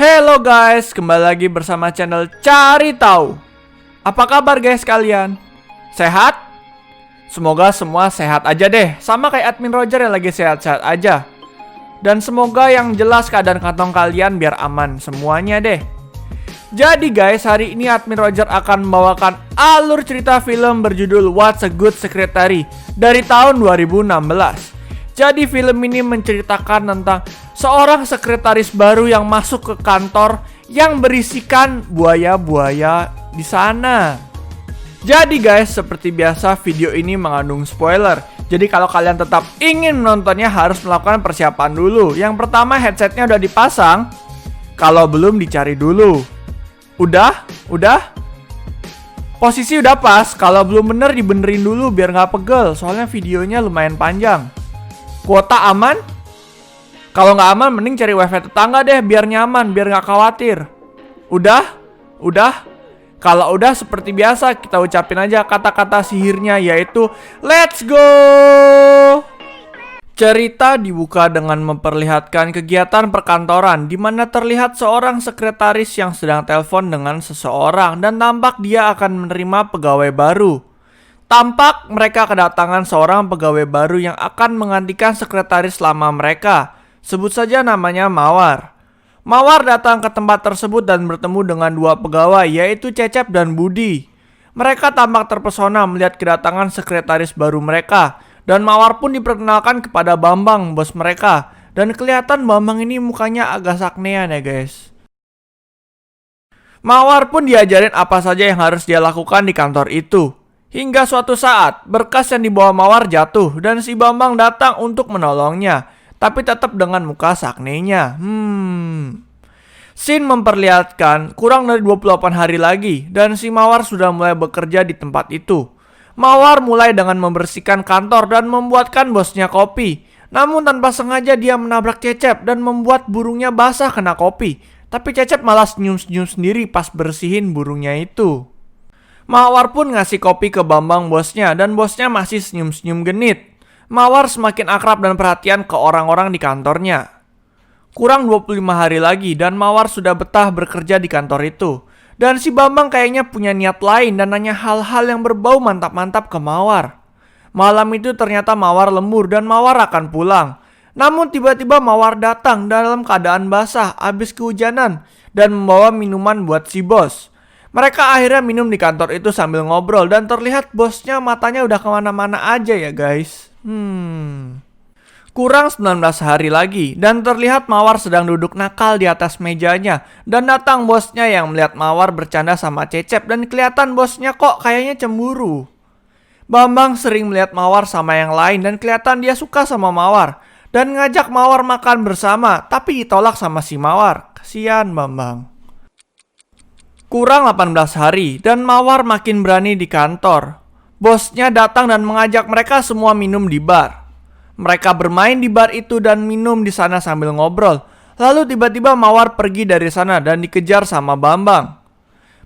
Hello guys, kembali lagi bersama channel Cari Tahu. Apa kabar guys kalian? Sehat? Semoga semua sehat aja deh, sama kayak admin Roger yang lagi sehat-sehat aja. Dan semoga yang jelas keadaan kantong kalian biar aman semuanya deh. Jadi guys, hari ini admin Roger akan membawakan alur cerita film berjudul What's a Good Secretary dari tahun 2016. Jadi film ini menceritakan tentang seorang sekretaris baru yang masuk ke kantor yang berisikan buaya-buaya di sana. Jadi guys, seperti biasa video ini mengandung spoiler. Jadi kalau kalian tetap ingin menontonnya harus melakukan persiapan dulu. Yang pertama, headsetnya udah dipasang. Kalau belum, dicari dulu. Udah? Posisi udah pas. Kalau belum bener, dibenerin dulu biar nggak pegel. Soalnya videonya lumayan panjang. Kuota aman? Kalau nggak aman, mending cari wifi tetangga deh biar nyaman, biar nggak khawatir. Udah? Kalau udah, seperti biasa kita ucapin aja kata-kata sihirnya, yaitu let's go! Cerita dibuka dengan memperlihatkan kegiatan perkantoran di mana terlihat seorang sekretaris yang sedang telepon dengan seseorang dan tampak dia akan menerima pegawai baru. Tampak mereka kedatangan seorang pegawai baru yang akan menggantikan sekretaris lama mereka. Sebut saja namanya Mawar. Mawar datang ke tempat tersebut dan bertemu dengan dua pegawai, yaitu Cecep dan Budi. Mereka tampak terpesona melihat kedatangan sekretaris baru mereka. Dan Mawar pun diperkenalkan kepada Bambang, bos mereka. Dan kelihatan Bambang ini mukanya agak saknean ya guys. Mawar pun diajarin apa saja yang harus dia lakukan di kantor itu. Hingga suatu saat, berkas yang dibawa Mawar jatuh dan si Bambang datang untuk menolongnya. Tapi tetap dengan muka saknenya. Scene memperlihatkan kurang dari 28 hari lagi dan si Mawar sudah mulai bekerja di tempat itu. Mawar mulai dengan membersihkan kantor dan membuatkan bosnya kopi. Namun tanpa sengaja dia menabrak Cecep dan membuat burungnya basah kena kopi. Tapi Cecep malah senyum-senyum sendiri pas bersihin burungnya itu. Mawar pun ngasih kopi ke Bambang bosnya dan bosnya masih senyum-senyum genit. Mawar semakin akrab dan perhatian ke orang-orang di kantornya. Kurang 25 hari lagi dan Mawar sudah betah bekerja di kantor itu. Dan si Bambang kayaknya punya niat lain dan nanya hal-hal yang berbau mantap-mantap ke Mawar. Malam itu ternyata Mawar lembur dan Mawar akan pulang. Namun tiba-tiba Mawar datang dalam keadaan basah abis kehujanan dan membawa minuman buat si bos. Mereka akhirnya minum di kantor itu sambil ngobrol dan terlihat bosnya matanya udah kemana-mana aja ya guys. Kurang 19 hari lagi dan terlihat Mawar sedang duduk nakal di atas mejanya. Dan datang bosnya yang melihat Mawar bercanda sama Cecep dan kelihatan bosnya kok kayaknya cemburu. Bambang sering melihat Mawar sama yang lain dan kelihatan dia suka sama Mawar. Dan ngajak Mawar makan bersama tapi ditolak sama si Mawar. Kasian Bambang. Kurang 18 hari dan Mawar makin berani di kantor. Bosnya datang dan mengajak mereka semua minum di bar. Mereka bermain di bar itu dan minum di sana sambil ngobrol. Lalu tiba-tiba Mawar pergi dari sana dan dikejar sama Bambang.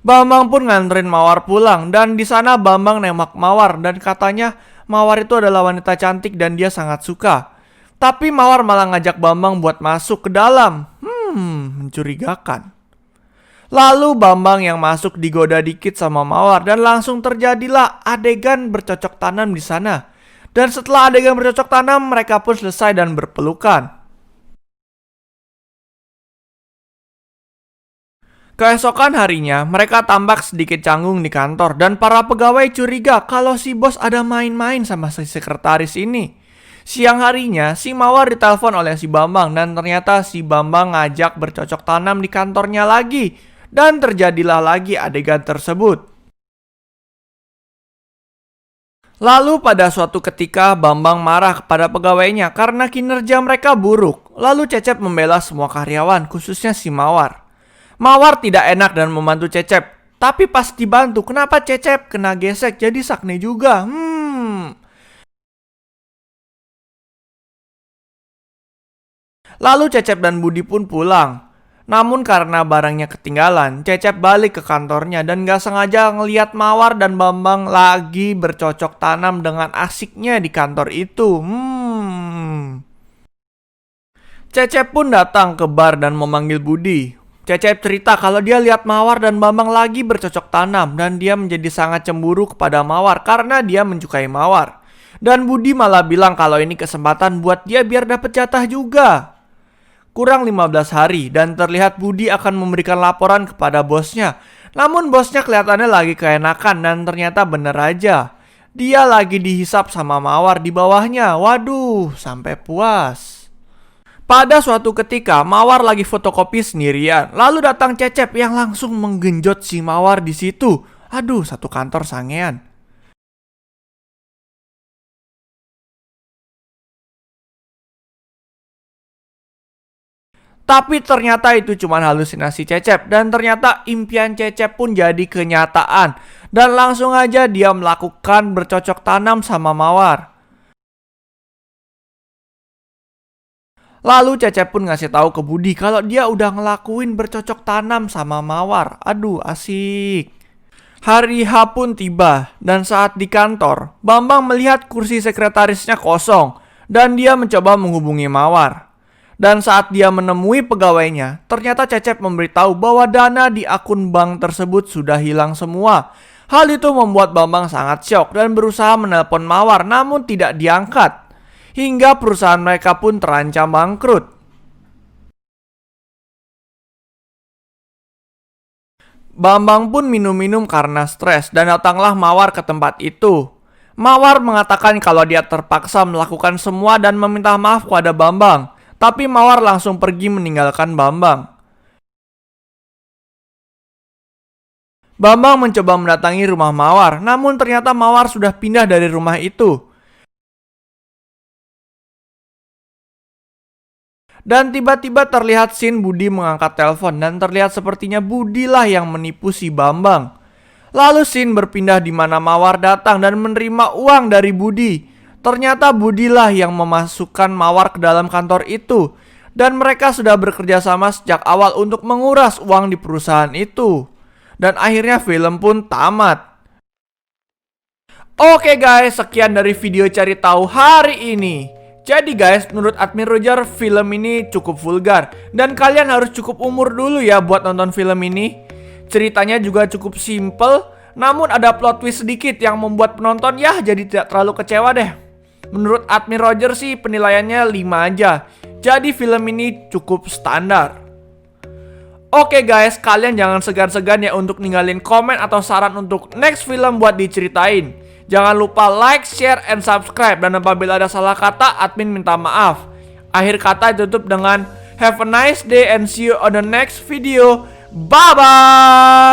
Bambang pun nganterin Mawar pulang dan di sana Bambang nembak Mawar dan katanya Mawar itu adalah wanita cantik dan dia sangat suka. Tapi Mawar malah ngajak Bambang buat masuk ke dalam. Mencurigakan. Lalu Bambang yang masuk digoda dikit sama Mawar dan langsung terjadilah adegan bercocok tanam di sana. Dan setelah adegan bercocok tanam, mereka pun selesai dan berpelukan. Keesokan harinya, mereka tampak sedikit canggung di kantor dan para pegawai curiga kalau si bos ada main-main sama si sekretaris ini. Siang harinya, si Mawar ditelepon oleh si Bambang dan ternyata si Bambang ngajak bercocok tanam di kantornya lagi. Dan terjadilah lagi adegan tersebut. Lalu pada suatu ketika Bambang marah kepada pegawainya karena kinerja mereka buruk. Lalu Cecep membela semua karyawan, khususnya si Mawar. Mawar tidak enak dan membantu Cecep. Tapi pas dibantu, kenapa Cecep kena gesek jadi sakne juga? Lalu Cecep dan Budi pun pulang. Namun karena barangnya ketinggalan, Cecep balik ke kantornya dan gak sengaja ngeliat Mawar dan Bambang lagi bercocok tanam dengan asiknya di kantor itu. Cecep pun datang ke bar dan memanggil Budi. Cecep cerita kalau dia lihat Mawar dan Bambang lagi bercocok tanam dan dia menjadi sangat cemburu kepada Mawar karena dia menyukai Mawar. Dan Budi malah bilang kalau ini kesempatan buat dia biar dapat jatah juga. Kurang 15 hari dan terlihat Budi akan memberikan laporan kepada bosnya. Namun bosnya kelihatannya lagi keenakan dan ternyata bener aja. Dia lagi dihisap sama Mawar di bawahnya. Waduh, sampai puas. Pada suatu ketika, Mawar lagi fotokopi sendirian. Lalu datang Cecep yang langsung menggenjot si Mawar di situ. Aduh, satu kantor sangean. Tapi ternyata itu cuma halusinasi Cecep. Dan ternyata impian Cecep pun jadi kenyataan. Dan langsung aja dia melakukan bercocok tanam sama Mawar. Lalu Cecep pun ngasih tahu ke Budi kalau dia udah ngelakuin bercocok tanam sama Mawar. Aduh, asik. Hari H pun tiba dan saat di kantor, Bambang melihat kursi sekretarisnya kosong dan dia mencoba menghubungi Mawar. Dan saat dia menemui pegawainya, ternyata Cecep memberitahu bahwa dana di akun bank tersebut sudah hilang semua. Hal itu membuat Bambang sangat syok dan berusaha menelpon Mawar namun tidak diangkat. Hingga perusahaan mereka pun terancam bangkrut. Bambang pun minum-minum karena stres dan datanglah Mawar ke tempat itu. Mawar mengatakan kalau dia terpaksa melakukan semua dan meminta maaf kepada Bambang. Tapi Mawar langsung pergi meninggalkan Bambang. Bambang mencoba mendatangi rumah Mawar, namun ternyata Mawar sudah pindah dari rumah itu. Dan tiba-tiba terlihat scene Budi mengangkat telepon dan terlihat sepertinya Budi lah yang menipu si Bambang. Lalu scene berpindah di mana Mawar datang dan menerima uang dari Budi. Ternyata Budi lah yang memasukkan Mawar ke dalam kantor itu. Dan mereka sudah bekerja sama sejak awal untuk menguras uang di perusahaan itu. Dan akhirnya film pun tamat. Oke guys, sekian dari video cari tahu hari ini. Jadi guys, menurut admin Roger, film ini cukup vulgar. Dan kalian harus cukup umur dulu ya buat nonton film ini. Ceritanya juga cukup simple, namun ada plot twist sedikit yang membuat penonton ya jadi tidak terlalu kecewa deh. Menurut admin Roger sih penilaiannya 5 aja. Jadi film ini cukup standar. Oke guys, kalian jangan segan-segan ya untuk ninggalin komen atau saran untuk next film buat diceritain. Jangan lupa like, share, and subscribe. Dan apabila ada salah kata, admin minta maaf. Akhir kata ditutup dengan have a nice day and see you on the next video. Bye-bye.